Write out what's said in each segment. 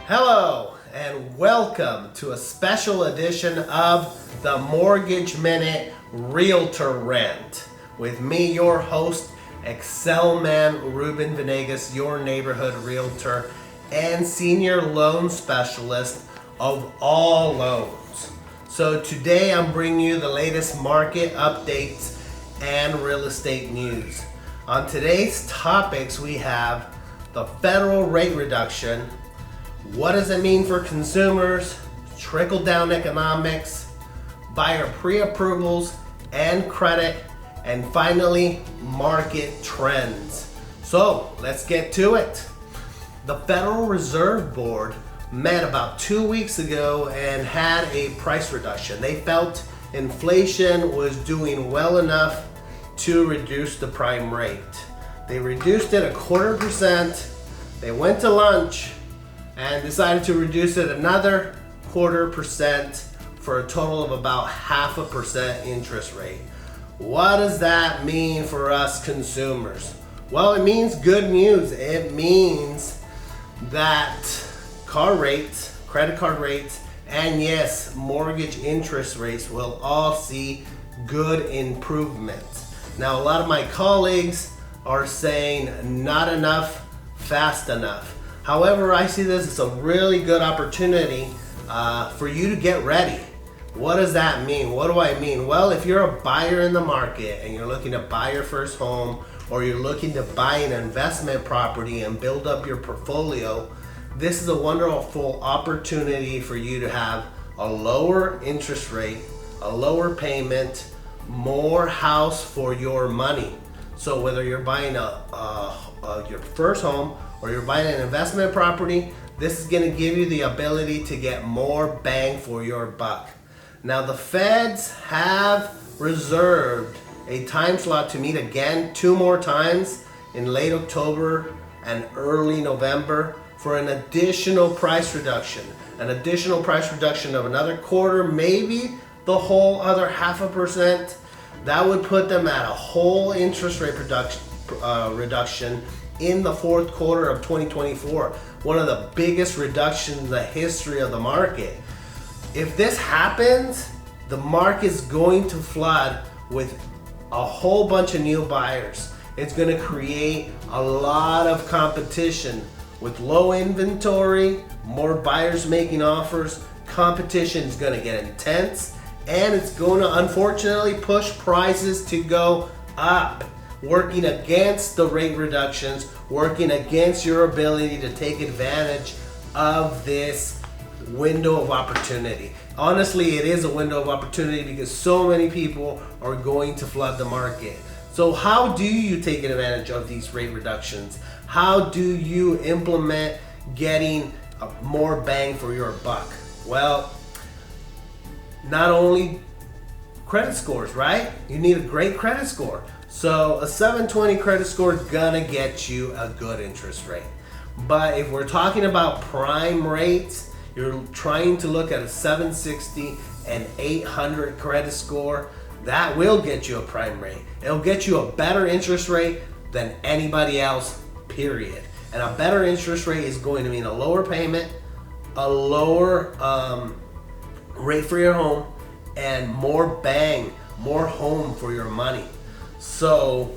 Hello and welcome to a special edition of the Mortgage Minute Realtor Rant with me, your host, Excel Man Ruben Venegas, your neighborhood realtor and senior loan specialist of all loans. So today I'm bringing you the latest market updates and real estate news. On today's topics, we have the federal rate reduction. What does it mean for consumers? Trickle down economics, buyer pre-approvals and credit, and finally, market trends. So let's get to it. The Federal Reserve Board met about 2 weeks ago and had a price reduction. They felt inflation was doing well enough to reduce the prime rate. They reduced it 0.25%. They went to lunch and decided to reduce it another 0.25% for a total of about 0.5% interest rate. What does that mean for us consumers? Well, it means good news. It means that car rates, credit card rates, and yes, mortgage interest rates will all see good improvement. Now, a lot of my colleagues are saying not enough, fast enough. However, I see this as a really good opportunity for you to get ready. What does that mean? What do I mean? Well, if you're a buyer in the market and you're looking to buy your first home, or you're looking to buy an investment property and build up your portfolio, this is a wonderful opportunity for you to have a lower interest rate, a lower payment, more house for your money. So whether you're buying your first home or you're buying an investment property, this is going to give you the ability to get more bang for your buck. Now the feds have reserved a time slot to meet again 2 more times in late October and early November for an additional price reduction. An additional price reduction of another 1/4, maybe the whole other 0.5%. That would put them at a whole interest rate reduction in the 4th quarter of 2024. One of the biggest reductions in the history of the market. If this happens, the market is going to flood with a whole bunch of new buyers. It's going to create a lot of competition with low inventory, more buyers making offers. Competition is going to get intense, and it's going to unfortunately push prices to go up, working against the rate reductions, working against your ability to take advantage of this window of opportunity. Honestly, it is a window of opportunity because so many people are going to flood the market. So how do you take advantage of these rate reductions? How do you implement getting more bang for your buck? Well, not only credit scores, right? You need a great credit score. So a 720 credit score is gonna get you a good interest rate. But if we're talking about prime rates, you're trying to look at a 760 and 800 credit score, that will get you a prime rate. It'll get you a better interest rate than anybody else, period. And a better interest rate is going to mean a lower payment, a lower rate for your home, and more bang, more home for your money. So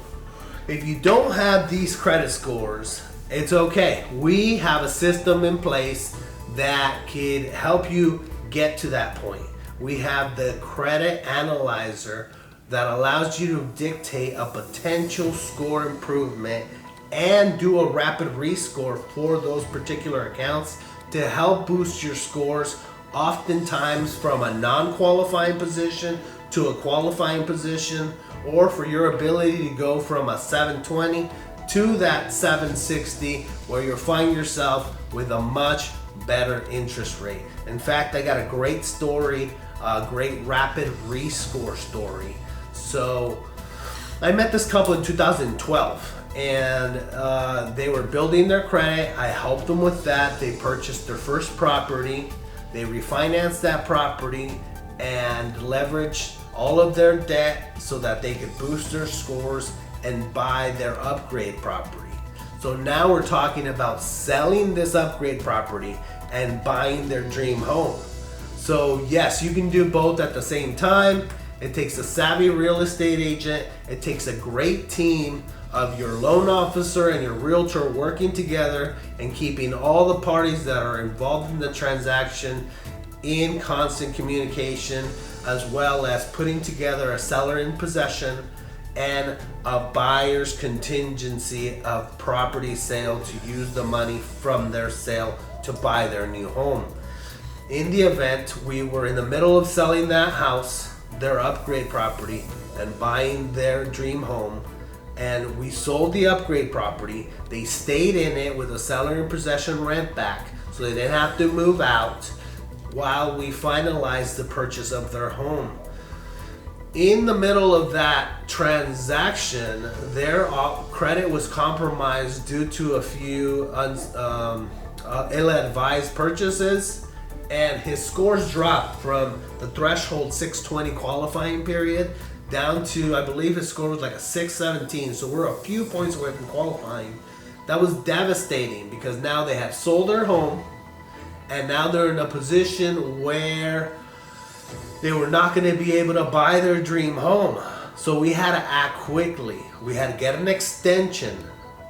if you don't have these credit scores, it's okay. We have a system in place that could help you get to that point. We have the credit analyzer that allows you to dictate a potential score improvement and do a rapid rescore for those particular accounts to help boost your scores, oftentimes from a non-qualifying position to a qualifying position, or for your ability to go from a 720 to that 760 where you'll find yourself with a much better interest rate. In fact, I got a great story, a great rapid rescore story. So I met this couple in 2012 and they were building their credit. I helped them with that. They purchased their first property. They refinanced that property and leveraged all of their debt so that they could boost their scores and buy their upgrade property. So now we're talking about selling this upgrade property and buying their dream home. So yes, you can do both at the same time. It takes a savvy real estate agent. It takes a great team of your loan officer and your realtor working together and keeping all the parties that are involved in the transaction in constant communication, as well as putting together a seller in possession and a buyer's contingency of property sale to use the money from their sale to buy their new home. In the event we were in the middle of selling that house, their upgrade property, and buying their dream home, and we sold the upgrade property, they stayed in it with a seller in possession rent back, so they didn't have to move out while we finalized the purchase of their home. In the middle of that transaction, their credit was compromised due to a few ill-advised purchases, and his scores dropped from the threshold 620 qualifying period down to, I believe his score was like a 617, so we're a few points away from qualifying. That was devastating because now they had sold their home, and now they're in a position where they were not going to be able to buy their dream home. So we had to act quickly. We had to get an extension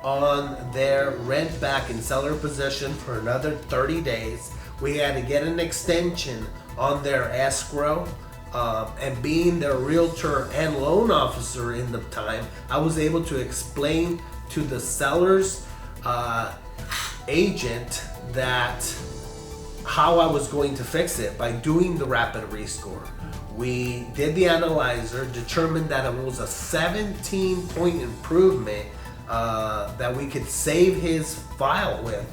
on their rent back in seller possession for another 30 days. We had to get an extension on their escrow. And being their realtor and loan officer in the time, I was able to explain to the seller's agent that how I was going to fix it by doing the rapid rescore. We did the analyzer, determined that it was a 17-point improvement that we could save his file with,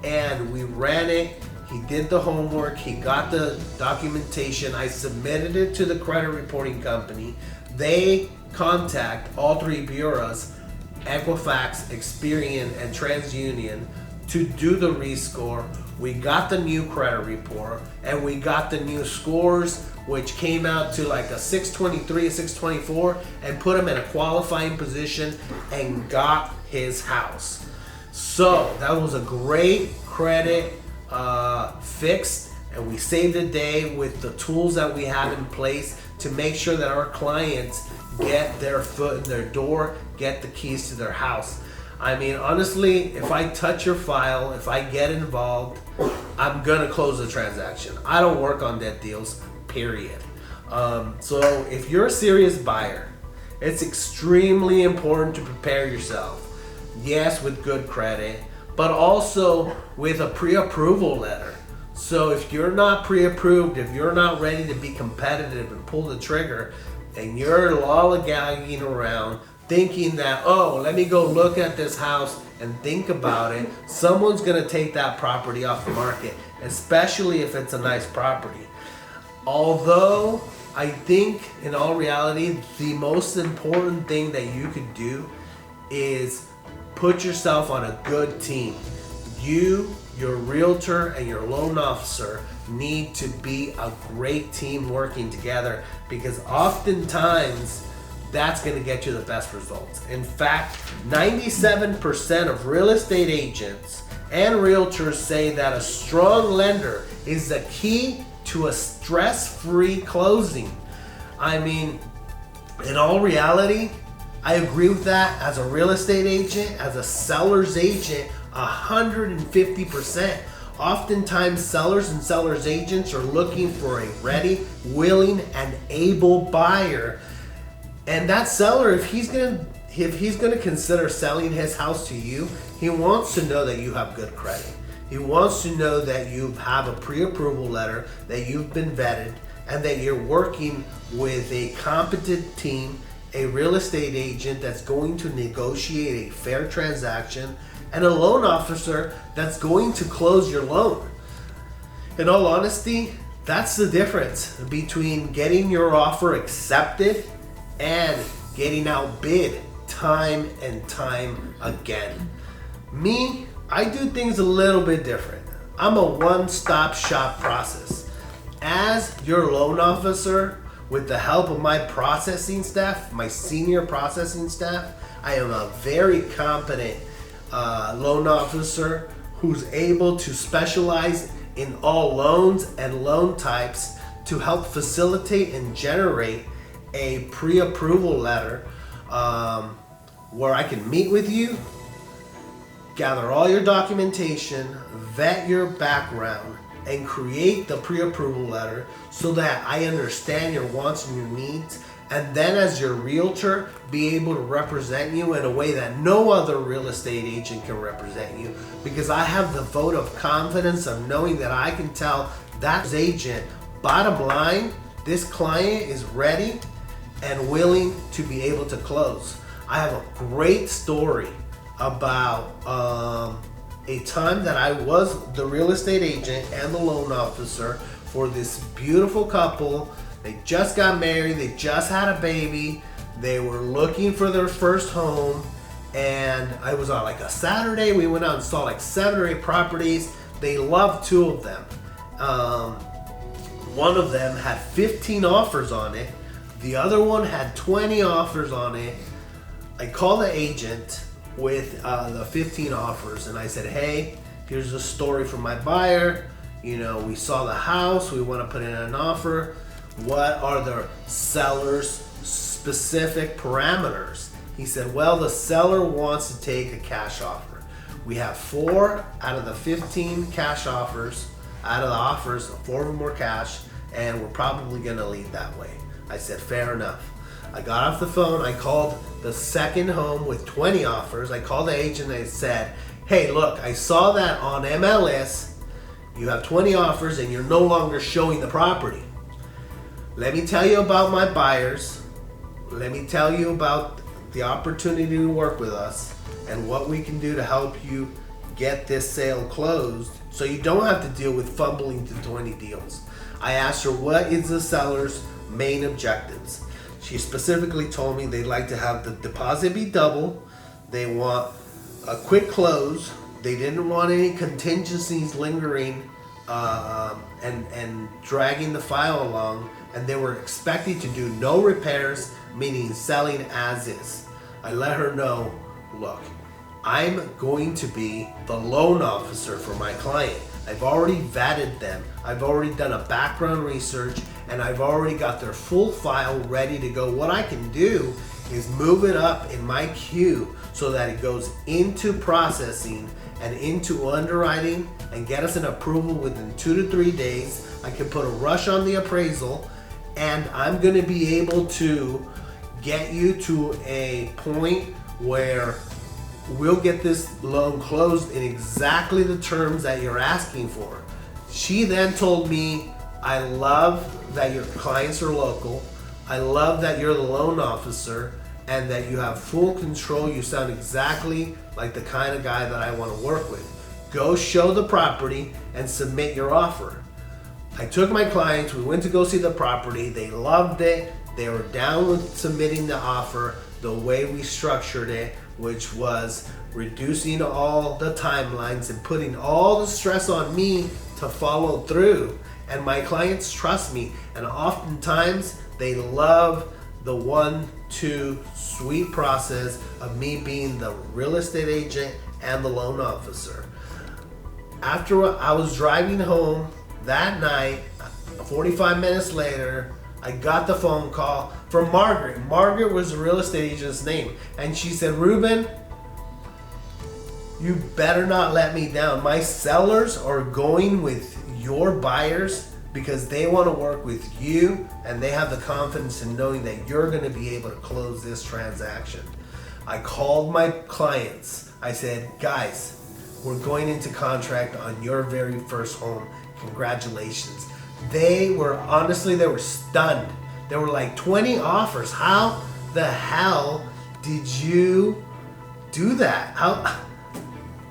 and we ran it. He did the homework, he got the documentation, I submitted it to the credit reporting company. They contact all three bureaus, Equifax, Experian, and TransUnion, to do the rescore. We got the new credit report, and we got the new scores, which came out to like a 623, a 624, and put him in a qualifying position and got his house. So that was a great credit fixed, and we saved the day with the tools that we have in place to make sure that our clients get their foot in their door, get the keys to their house. I mean, honestly, if I touch your file, if I get involved, I'm gonna close the transaction. I don't work on dead deals, period. So if you're a serious buyer, it's extremely important to prepare yourself. Yes, with good credit, but also with a pre-approval letter. So if you're not pre-approved, if you're not ready to be competitive and pull the trigger, and you're lollygagging around thinking that, oh, let me go look at this house and think about it, someone's gonna take that property off the market, especially if it's a nice property. Although I think in all reality, the most important thing that you could do is put yourself on a good team. You, your realtor, and your loan officer need to be a great team working together, because oftentimes that's going to get you the best results. In fact, 97% of real estate agents and realtors say that a strong lender is the key to a stress-free closing. I mean, in all reality, I agree with that as a real estate agent, as a seller's agent, 150%. Oftentimes, sellers and sellers agents are looking for a ready, willing, and able buyer. And that seller, if he's gonna consider selling his house to you, he wants to know that you have good credit. He wants to know that you have a pre-approval letter, that you've been vetted, and that you're working with a competent team, a real estate agent that's going to negotiate a fair transaction, and a loan officer that's going to close your loan. In all honesty, that's the difference between getting your offer accepted and getting outbid time and time again. Me, I do things a little bit different. I'm a one-stop shop process. As your loan officer, with the help of my processing staff, my senior processing staff, I am a very competent loan officer who's able to specialize in all loans and loan types to help facilitate and generate a pre-approval letter where I can meet with you, gather all your documentation, vet your background, and create the pre-approval letter so that I understand your wants and your needs, and then as your realtor be able to represent you in a way that no other real estate agent can represent you, because I have the vote of confidence of knowing that I can tell that agent, bottom line, this client is ready and willing to be able to close. I have a great story about a time that I was the real estate agent and the loan officer for this beautiful couple. They just got married, they just had a baby, they were looking for their first home, and I was on like a Saturday. We went out and saw like 7 or 8 properties. They loved 2 of them. One of them had 15 offers on it. The other one had 20 offers on it. I called the agent with the 15 offers, and I said, hey, here's a story from my buyer. You know, we saw the house, we want to put in an offer. What are the seller's specific parameters? He said, well, the seller wants to take a cash offer. We have 4 out of the 15 cash offers. Out of the offers, 4 of them were cash, and we're probably going to lead that way. I said, fair enough. I got off the phone, I called the second home with 20 offers. I called the agent and I said, hey, look, I saw that on MLS. You have 20 offers and you're no longer showing the property. Let me tell you about my buyers. Let me tell you about the opportunity to work with us and what we can do to help you get this sale closed so you don't have to deal with fumbling to 20 deals. I asked her, what is the seller's main objectives? She specifically told me they'd like to have the deposit be double. They want a quick close. They didn't want any contingencies lingering and dragging the file along. And they were expecting to do no repairs, meaning selling as is. I let her know, look, I'm going to be the loan officer for my client. I've already vetted them. I've already done a background research, and I've already got their full file ready to go. What I can do is move it up in my queue so that it goes into processing and into underwriting and get us an approval within 2 to 3 days. I can put a rush on the appraisal, and I'm going to be able to get you to a point where we'll get this loan closed in exactly the terms that you're asking for. She then told me, I love that your clients are local. I love that you're the loan officer and that you have full control. You sound exactly like the kind of guy that I want to work with. Go show the property and submit your offer. I took my clients, we went to go see the property. They loved it. They were down with submitting the offer the way we structured it, which was reducing all the timelines and putting all the stress on me to follow through. And my clients trust me, and oftentimes they love the 1-2 sweet process of me being the real estate agent and the loan officer. After I was driving home that night, 45 minutes later, I got the phone call from Margaret. Margaret was the real estate agent's name. And she said, Ruben, you better not let me down. My sellers are going with your buyers because they want to work with you and they have the confidence in knowing that you're going to be able to close this transaction. I called my clients. I said, guys, we're going into contract on your very first home. Congratulations. They were stunned. There were like 20 offers. How the hell did you do that?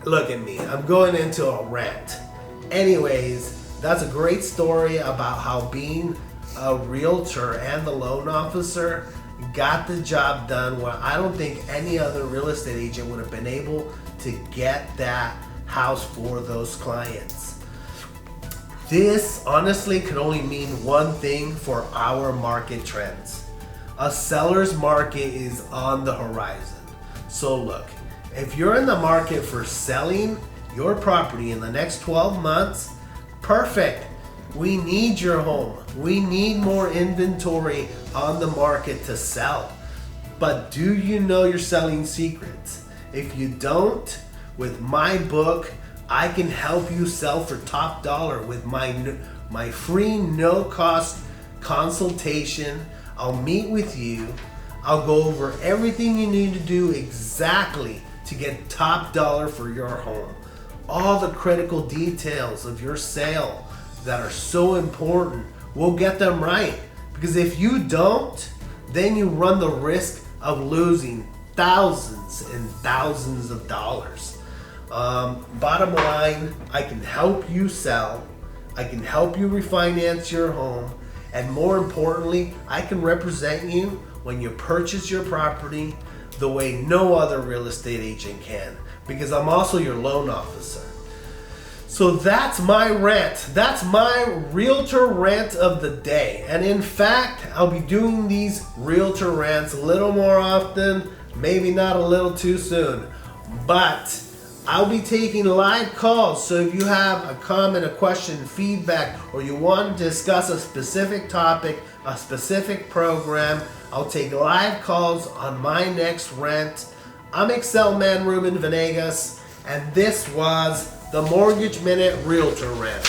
Look at me. I'm going into a rant. Anyways, that's a great story about how being a realtor and the loan officer got the job done where I don't think any other real estate agent would have been able to get that house for those clients. This honestly could only mean one thing for our market trends. A seller's market is on the horizon. So look, if you're in the market for selling your property in the next 12 months, perfect. We need your home. We need more inventory on the market to sell. But do you know your selling secrets? If you don't, with my book, I can help you sell for top dollar with my free no-cost consultation. I'll meet with you. I'll go over everything you need to do exactly to get top dollar for your home. All the critical details of your sale that are so important, we'll get them right. Because if you don't, then you run the risk of losing thousands and thousands of dollars. Bottom line, I can help you sell. I can help you refinance your home. And more importantly, I can represent you when you purchase your property the way no other real estate agent can, because I'm also your loan officer. So that's my rant. That's my realtor rant of the day. And in fact, I'll be doing these realtor rants a little more often, maybe not a little too soon, but I'll be taking live calls. So if you have a comment, a question, feedback, or you want to discuss a specific topic, a specific program, I'll take live calls on my next rant. I'm Excel Man Ruben Venegas, and this was the Mortgage Minute Realtor Rant.